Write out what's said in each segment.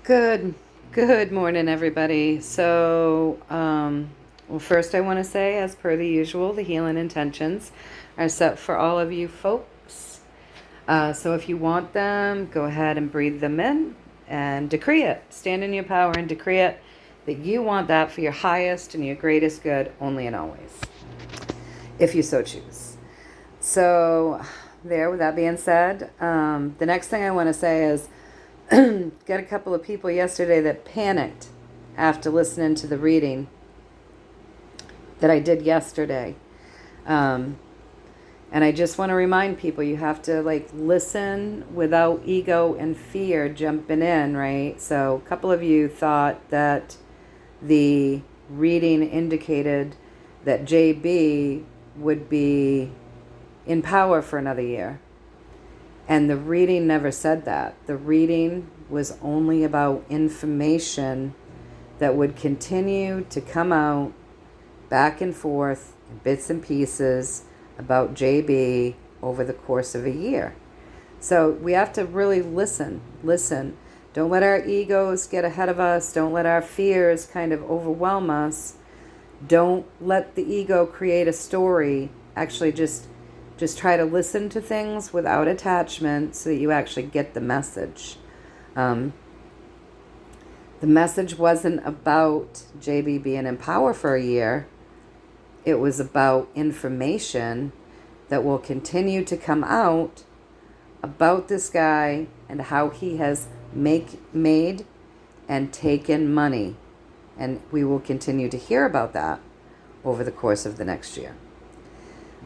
Good morning, everybody. Well, first I want to say, as per the usual, the healing intentions are set for all of you folks. So if you want them, go ahead and breathe them in and decree it. Stand in your power and decree it that you want that for your highest and your greatest good, only and always, if you so choose. So with that being said, the next thing I want to say is, got a couple of people yesterday that panicked after listening to the reading that I did yesterday. And I just want to remind people, you have to listen without ego and fear jumping in, right? So a couple of you thought that the reading indicated that JB would be in power for another year. And the reading never said that. The reading was only about information that would continue to come out back and forth in bits and pieces about JB over the course of a year. So we have to really listen. Don't let our egos get ahead of us. Don't let our fears kind of overwhelm us. Don't let the ego create a story. Actually, just try to listen to things without attachment so that you actually get the message. The message wasn't about JB being in power for a year. It was about information that will continue to come out about this guy and how he has made and taken money. And we will continue to hear about that over the course of the next year.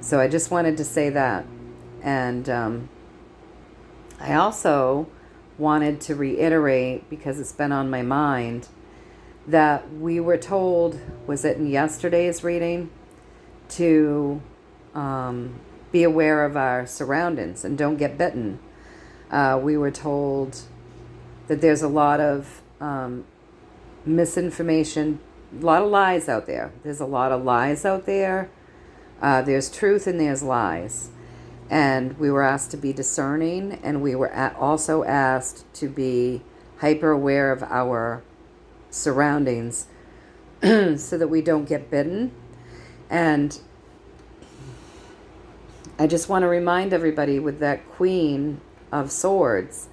So I just wanted to say that. And I also wanted to reiterate, because it's been on my mind, that we were told, was it in yesterday's reading, to be aware of our surroundings and don't get bitten. We were told that there's a lot of misinformation, a lot of lies out there. There's a lot of lies out there. There's truth and there's lies. And we were asked to be discerning, and we were also asked to be hyper aware of our surroundings so that we don't get bitten. And I just want to remind everybody, with that Queen of Swords,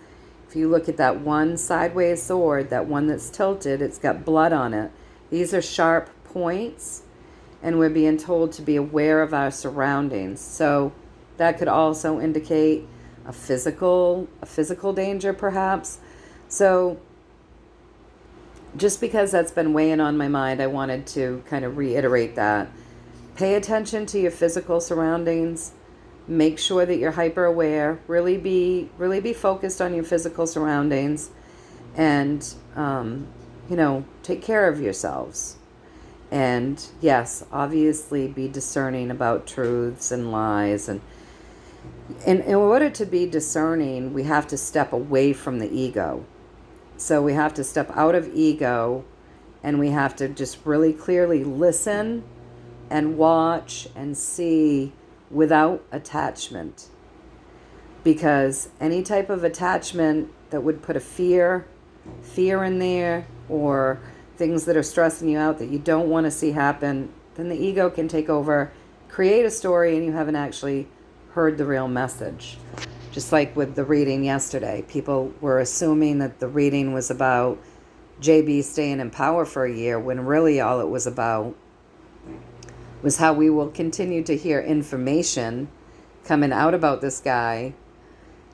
if you look at that one sideways sword, that one that's tilted, it's got blood on it. These are sharp points. And we're being told to be aware of our surroundings. So that could also indicate a physical danger, perhaps. So just because that's been weighing on my mind, I wanted to kind of reiterate that. Pay attention to your physical surroundings. Make sure that you're hyper aware. Really be focused on your physical surroundings, and take care of yourselves. And yes, obviously be discerning about truths and lies. And in order to be discerning, we have to step away from the ego. So we have to step out of ego, and we have to just really clearly listen and watch and see without attachment. Because any type of attachment that would put a fear in there, or things that are stressing you out that you don't want to see happen, then the ego can take over, create a story, and you haven't actually heard the real message. Just like with the reading yesterday, people were assuming that the reading was about JB staying in power for a year, when really all it was about was how we will continue to hear information coming out about this guy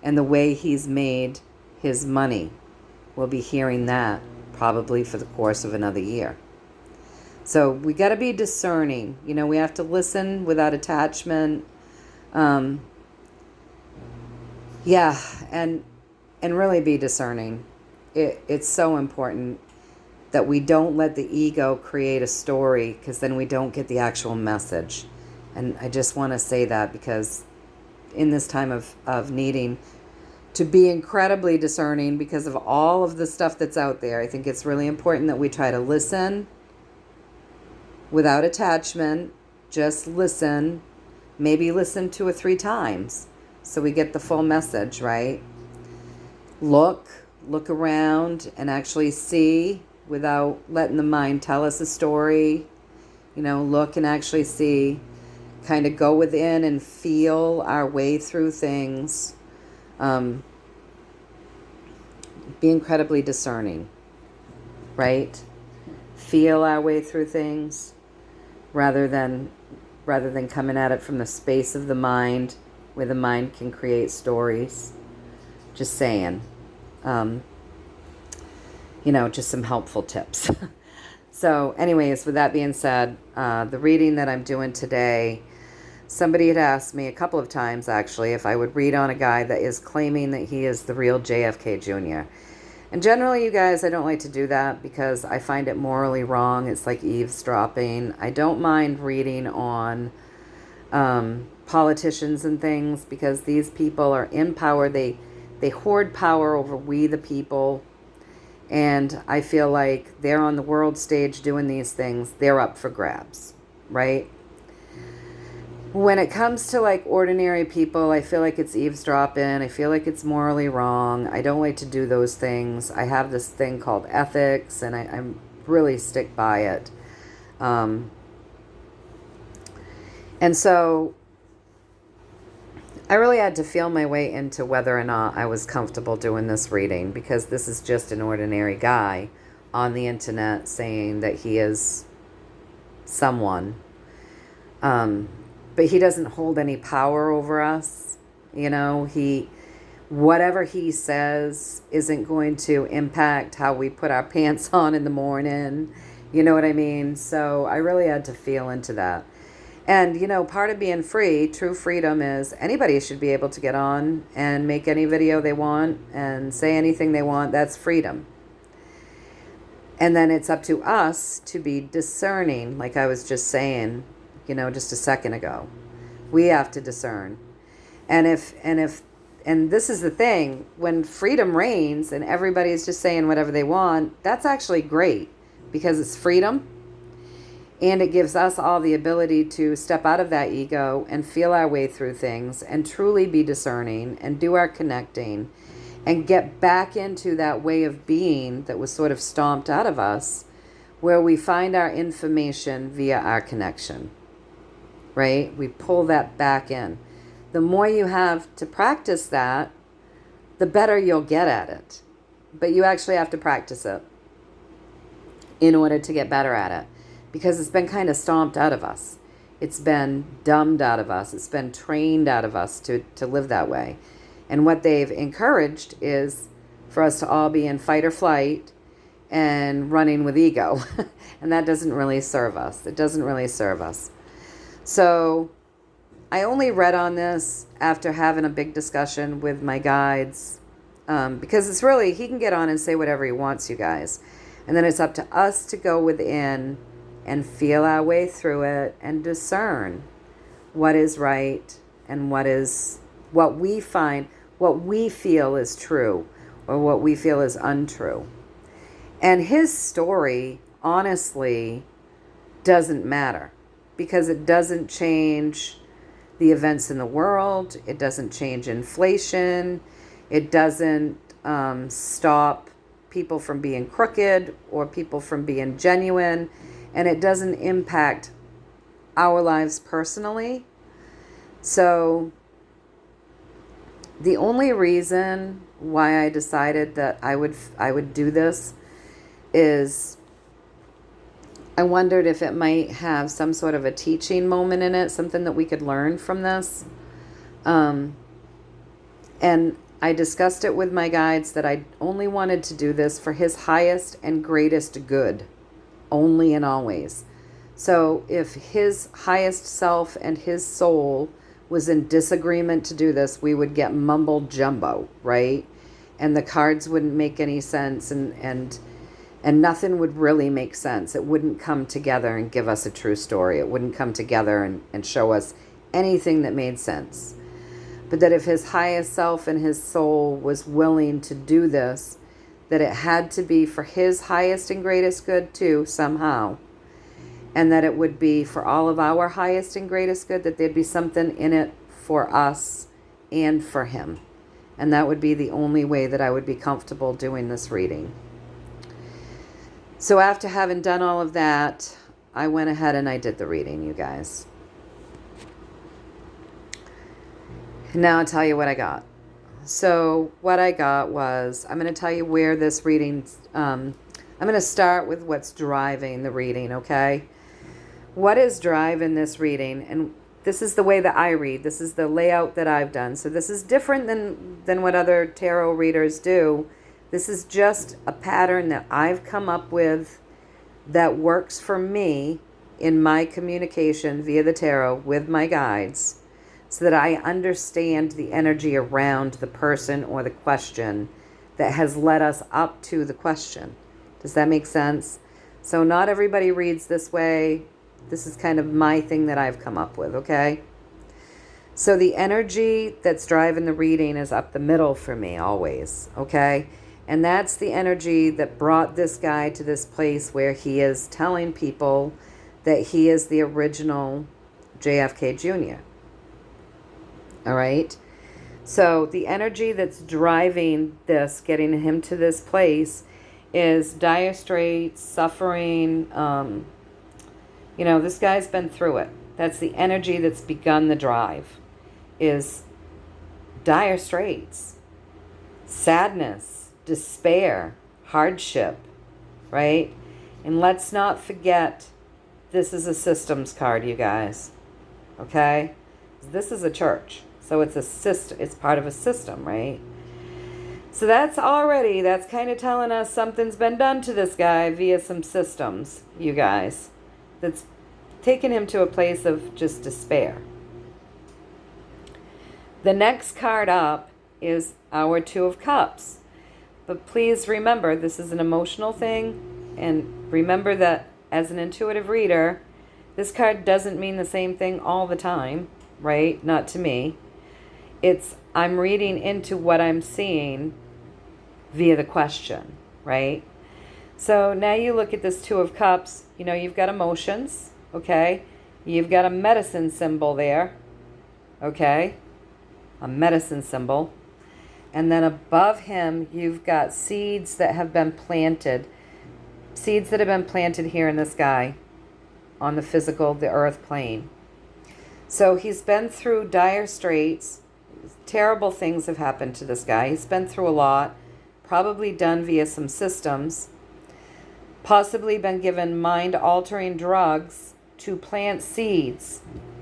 and the way he's made his money. We'll be hearing that probably for the course of another year. So we got to be discerning. We have to listen without attachment. And really be discerning. It's so important that we don't let the ego create a story, because then we don't get the actual message. And I just want to say that, because in this time of needing to be incredibly discerning because of all of the stuff that's out there, I think it's really important that we try to listen without attachment. Just listen. Maybe listen 2 or 3 times so we get the full message, right? Look look around and actually see without letting the mind tell us a story. Look and actually see, kind of go within and feel our way through things. Be incredibly discerning, right? Feel our way through things rather than coming at it from the space of the mind, where the mind can create stories. Just saying. Just some helpful tips. So anyways, with that being said, the reading that I'm doing today, somebody had asked me a couple of times, actually, if I would read on a guy that is claiming that he is the real JFK Jr. And generally, you guys, I don't like to do that because I find it morally wrong. It's like eavesdropping. I don't mind reading on politicians and things because these people are in power. They hoard power over we the people. And I feel like they're on the world stage doing these things. They're up for grabs, right? When it comes to like ordinary people, I feel like it's eavesdropping. I feel like it's morally wrong. I don't like to do those things. I have this thing called ethics, and I really stick by it. And so I really had to feel my way into whether or not I was comfortable doing this reading, because this is just an ordinary guy on the internet saying that he is someone. But he doesn't hold any power over us. Whatever he says isn't going to impact how we put our pants on in the morning. You know what I mean? So I really had to feel into that. And, part of being free, true freedom, is anybody should be able to get on and make any video they want and say anything they want. That's freedom. And then it's up to us to be discerning, like I was just saying, just a second ago. We have to discern. And this is the thing, when freedom reigns and everybody's just saying whatever they want, that's actually great because it's freedom. And it gives us all the ability to step out of that ego and feel our way through things and truly be discerning and do our connecting and get back into that way of being that was sort of stomped out of us, where we find our information via our connection, right? We pull that back in. The more you have to practice that, the better you'll get at it. But you actually have to practice it in order to get better at it, because it's been kind of stomped out of us. It's been dumbed out of us. It's been trained out of us to live that way. And what they've encouraged is for us to all be in fight or flight and running with ego. And that doesn't really serve us. It doesn't really serve us. So I only read on this after having a big discussion with my guides, because it's really, he can get on and say whatever he wants, you guys. And then it's up to us to go within and feel our way through it and discern what is right and what we find, what we feel is true or what we feel is untrue. And his story, honestly, doesn't matter, because it doesn't change the events in the world. It doesn't change inflation. It doesn't stop people from being crooked or people from being genuine. And it doesn't impact our lives personally. So the only reason why I decided that I would do this is I wondered if it might have some sort of a teaching moment in it, something that we could learn from this. And I discussed it with my guides that I only wanted to do this for his highest and greatest good, only and always. So if his highest self and his soul was in disagreement to do this, we would get mumble jumbo, right? And the cards wouldn't make any sense, and nothing would really make sense. It wouldn't come together and give us a true story. It wouldn't come together and show us anything that made sense. But that if his highest self and his soul was willing to do this, that it had to be for his highest and greatest good too, somehow. And that it would be for all of our highest and greatest good, that there'd be something in it for us and for him. And that would be the only way that I would be comfortable doing this reading. So after having done all of that, I went ahead and I did the reading, you guys. Now I'll tell you what I got. So what I got was, I'm going to tell you where this reading, I'm going to start with what's driving the reading, okay? What is driving this reading? And this is the way that I read. This is the layout that I've done. So this is different than what other tarot readers do. This is just a pattern that I've come up with that works for me in my communication via the tarot with my guides, so that I understand the energy around the person or the question that has led us up to the question. Does that make sense? So not everybody reads this way. This is kind of my thing that I've come up with, okay? So the energy that's driving the reading is up the middle for me always, okay? And that's the energy that brought this guy to this place where he is telling people that he is the original JFK Jr. All right? So the energy that's driving this, getting him to this place, is dire straits, suffering. This guy's been through it. That's the energy that's begun the drive, is dire straits, sadness, despair, hardship, right? And let's not forget, this is a systems card, you guys, okay? This is a church, so it's a system. It's part of a system, right? So that's kind of telling us something's been done to this guy via some systems, you guys, that's taken him to a place of just despair. The next card up is our Two of Cups. But please remember, this is an emotional thing. And remember that as an intuitive reader, this card doesn't mean the same thing all the time, right? Not to me. I'm reading into what I'm seeing via the question, right? So now you look at this Two of Cups, you've got emotions, okay? You've got a medicine symbol there, okay? A medicine symbol. And then above him, you've got seeds that have been planted. Seeds that have been planted here in this guy on the earth plane. So he's been through dire straits. Terrible things have happened to this guy. He's been through a lot, probably done via some systems, possibly been given mind-altering drugs to plant seeds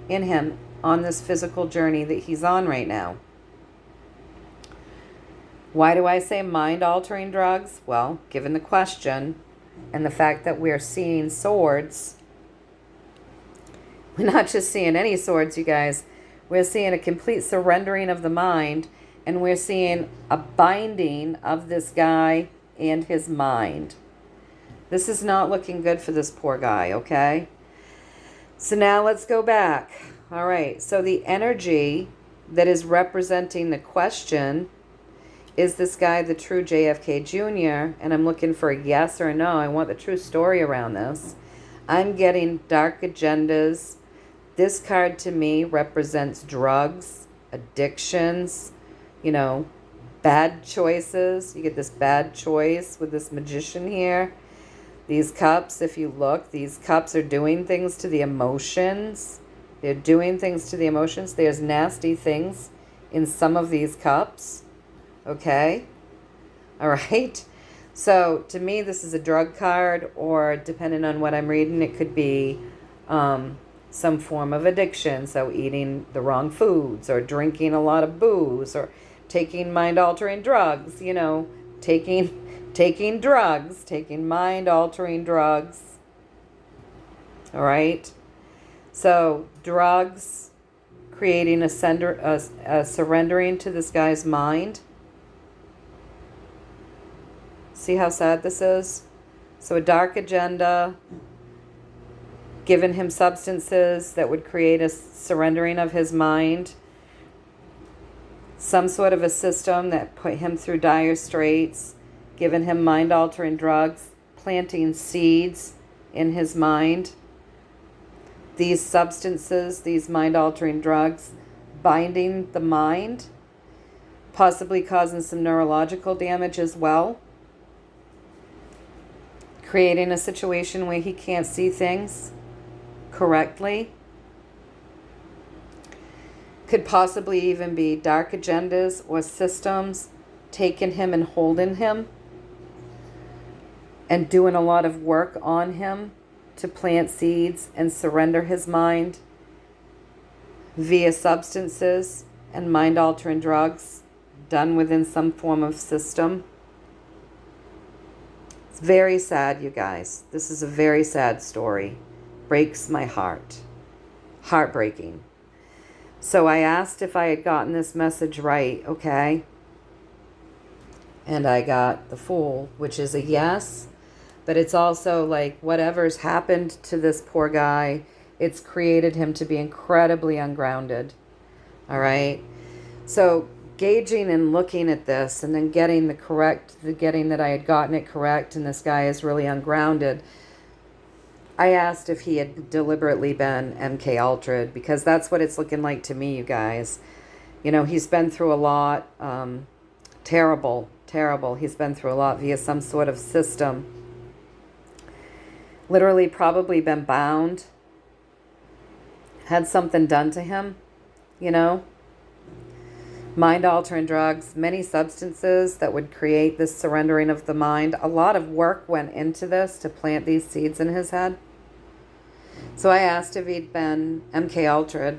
in him on this physical journey that he's on right now. Why do I say mind-altering drugs? Well, given the question and the fact that we're seeing swords, we're not just seeing any swords, you guys. We're seeing a complete surrendering of the mind, and we're seeing a binding of this guy and his mind. This is not looking good for this poor guy, okay? So now let's go back. All right, so the energy that is representing the question, is this guy the true JFK Jr.? And I'm looking for a yes or a no. I want the true story around this. I'm getting dark agendas. This card to me represents drugs, addictions, bad choices. You get this bad choice with this magician here. These cups, if you look, these cups are doing things to the emotions. They're doing things to the emotions. There's nasty things in some of these cups. Okay? All right? So to me, this is a drug card, or depending on what I'm reading, it could be some form of addiction. So eating the wrong foods, or drinking a lot of booze, or taking mind-altering drugs, taking drugs, taking mind-altering drugs. All right? So drugs, creating a surrendering to this guy's mind. See how sad this is? So a dark agenda, giving him substances that would create a surrendering of his mind. Some sort of a system that put him through dire straits, giving him mind-altering drugs, planting seeds in his mind. These substances, these mind-altering drugs, binding the mind, possibly causing some neurological damage as well, creating a situation where he can't see things correctly. Could possibly even be dark agendas or systems taking him and holding him and doing a lot of work on him to plant seeds and surrender his mind via substances and mind-altering drugs done within some form of system. It's very sad, you guys. This is a very sad story. Breaks my heart. Heartbreaking. So I asked if I had gotten this message right, okay? And I got the Fool, which is a yes. But it's also like whatever's happened to this poor guy, it's created him to be incredibly ungrounded. All right? So gauging and looking at this and then getting that I had gotten it correct and this guy is really ungrounded, I asked if he had deliberately been MK Ultra'd, because that's what it's looking like to me, you guys. You know, he's been through a lot. Terrible. He's been through a lot via some sort of system. Literally probably been bound. Had something done to him, you know. Mind-altering drugs, many substances that would create this surrendering of the mind. A lot of work went into this to plant these seeds in his head. So I asked if he'd been MK Ultra'd,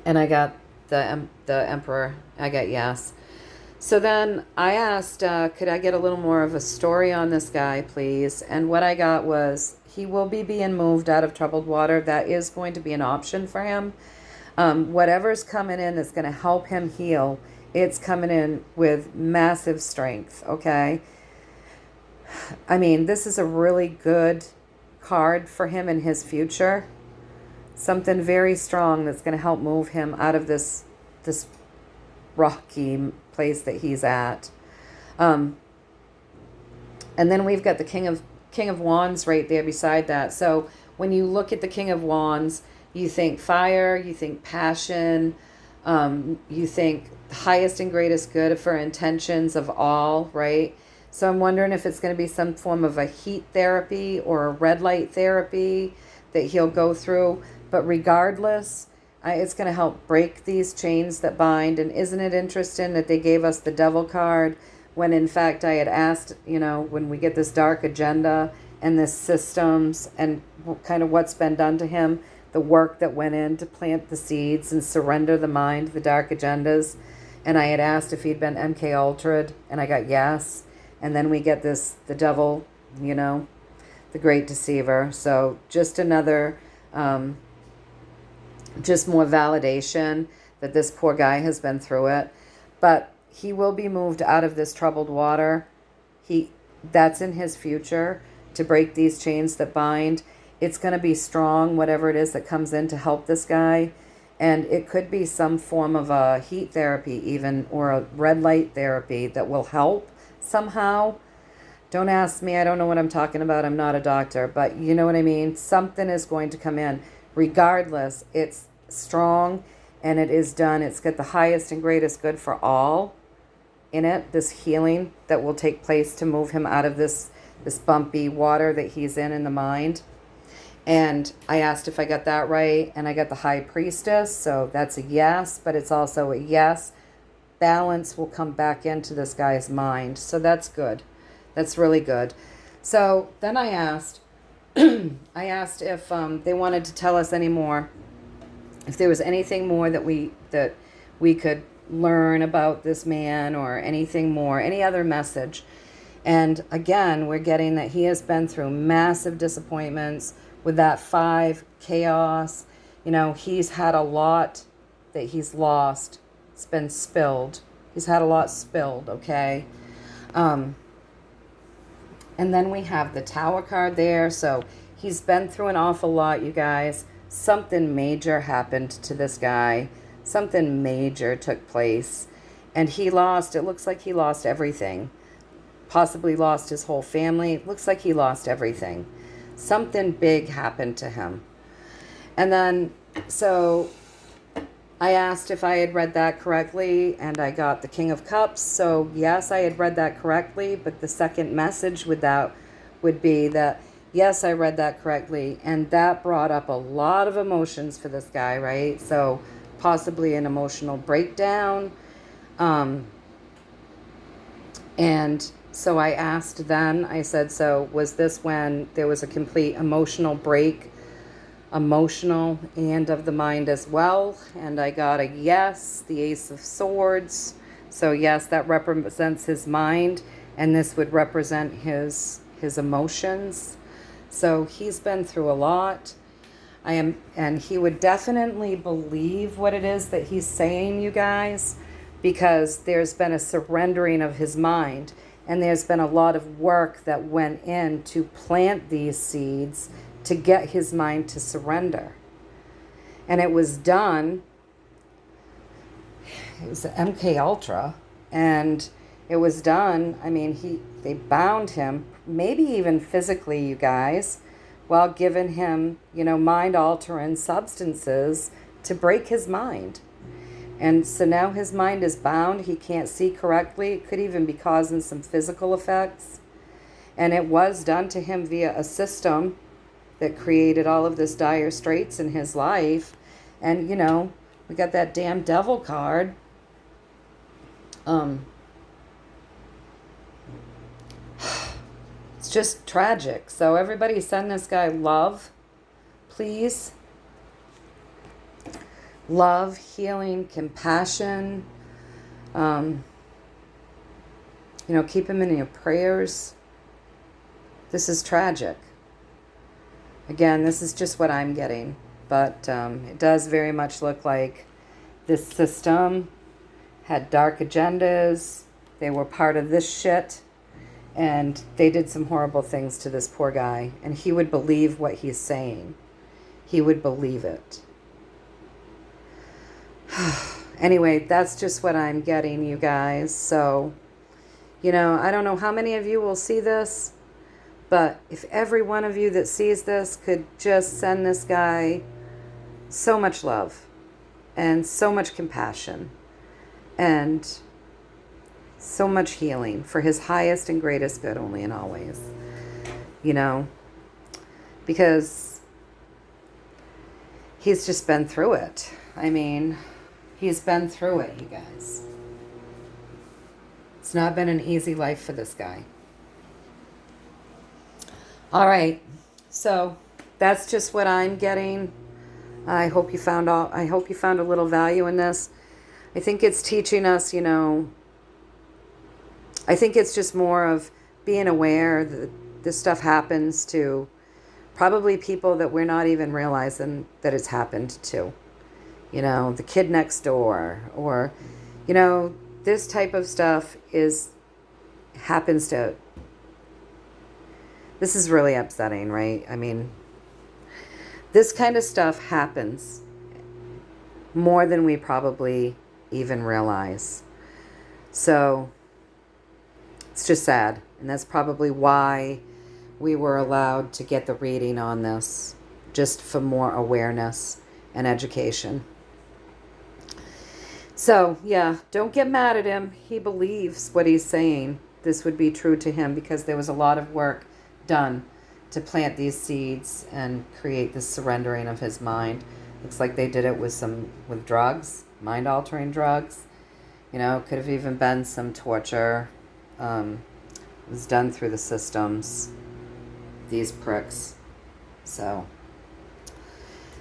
and I got the Emperor. I got yes. So then I asked, could I get a little more of a story on this guy, please? And what I got was he will be being moved out of troubled water. That is going to be an option for him. Whatever's coming in that's going to help him heal, it's coming in with massive strength, okay? I mean, this is a really good card for him in his future. Something very strong that's going to help move him out of this rocky place that he's at. And then we've got the King of Wands right there beside that. So when you look at the King of Wands, you think fire, you think passion, you think highest and greatest good for intentions of all, right? So I'm wondering if it's going to be some form of a heat therapy or a red light therapy that he'll go through. But regardless, it's going to help break these chains that bind. And isn't it interesting that they gave us the Devil card when in fact I had asked, you know, when we get this dark agenda and this systems and kind of what's been done to him, the work that went in to plant the seeds and surrender the mind, the dark agendas. And I had asked if he'd been MK Ultra'd, and I got yes. And then we get this, the Devil, you know, the great deceiver. So just another, just more validation that this poor guy has been through it. But he will be moved out of this troubled water. That's in his future, to break these chains that bind. It's going to be strong, whatever it is that comes in to help this guy. And it could be some form of a heat therapy even, or a red light therapy that will help somehow. Don't ask me. I don't know what I'm talking about. I'm not a doctor. But you know what I mean? Something is going to come in. Regardless, it's strong and it is done. It's got the highest and greatest good for all in it. This healing that will take place to move him out of this bumpy water that he's in the mind. And I asked if I got that right, and I got the High Priestess, so that's a yes, but it's also a yes. Balance will come back into this guy's mind, so that's good. That's really good. So then I asked, if they wanted to tell us any more, if there was anything more that we could learn about this man, or anything more, any other message. And again, we're getting that he has been through massive disappointments. With that 5, chaos, you know, he's had a lot that he's lost. It's been spilled. He's had a lot spilled, okay? And then we have the Tower card there. So he's been through an awful lot, you guys. Something major happened to this guy. Something major took place. And it looks like he lost everything. Possibly lost his whole family. It looks like he lost everything. Something big happened to him. And then, so I asked if I had read that correctly, and I got the King of Cups. So yes, I had read that correctly, but the second message with that would be that, yes, I read that correctly. And that brought up a lot of emotions for this guy, right? So possibly an emotional breakdown. And so I asked then, I said, so was this when there was a complete emotional break, emotional and of the mind as well? And I got a yes, the Ace of Swords. So yes, that represents his mind, and this would represent his emotions. So he's been through a lot. And he would definitely believe what it is that he's saying, you guys, because there's been a surrendering of his mind, and there's been a lot of work that went in to plant these seeds to get his mind to surrender. And it was done, it was MK Ultra, and it was done, I mean, they bound him, maybe even physically, you guys, while giving him, mind-altering substances to break his mind. And so now his mind is bound. He can't see correctly. It could even be causing some physical effects. And it was done to him via a system that created all of this dire straits in his life. And, we got that damn devil card. It's just tragic. So everybody send this guy love, please. Love, healing, compassion. Keep him in your prayers. This is tragic. Again, this is just what I'm getting. But it does very much look like this system had dark agendas. They were part of this shit. And they did some horrible things to this poor guy. And he would believe what he's saying. He would believe it. Anyway, that's just what I'm getting, you guys. So, I don't know how many of you will see this, but if every one of you that sees this could just send this guy so much love and so much compassion and so much healing for his highest and greatest good only and always, because he's just been through it. I mean, he's been through it, you guys. It's not been an easy life for this guy. All right. So that's just what I'm getting. I hope you found a little value in this. I think it's teaching us, I think it's just more of being aware that this stuff happens to probably people that we're not even realizing that it's happened to. The kid next door, or, this type of stuff happens to, this is really upsetting, right? I mean, this kind of stuff happens more than we probably even realize. So it's just sad. And that's probably why we were allowed to get the reading on this, just for more awareness and education. So, yeah, don't get mad at him. He believes what he's saying. This would be true to him because there was a lot of work done to plant these seeds and create this surrendering of his mind. Looks like they did it with drugs, mind-altering drugs. Could have even been some torture. It was done through the systems, these pricks. So,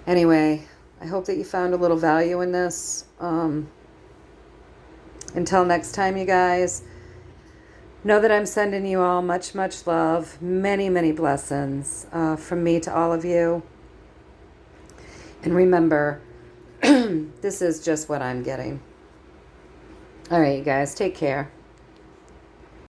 anyway, I hope that you found a little value in this. Until next time, you guys, know that I'm sending you all much, much love, many, many blessings from me to all of you. And remember, this is just what I'm getting. All right, you guys, take care.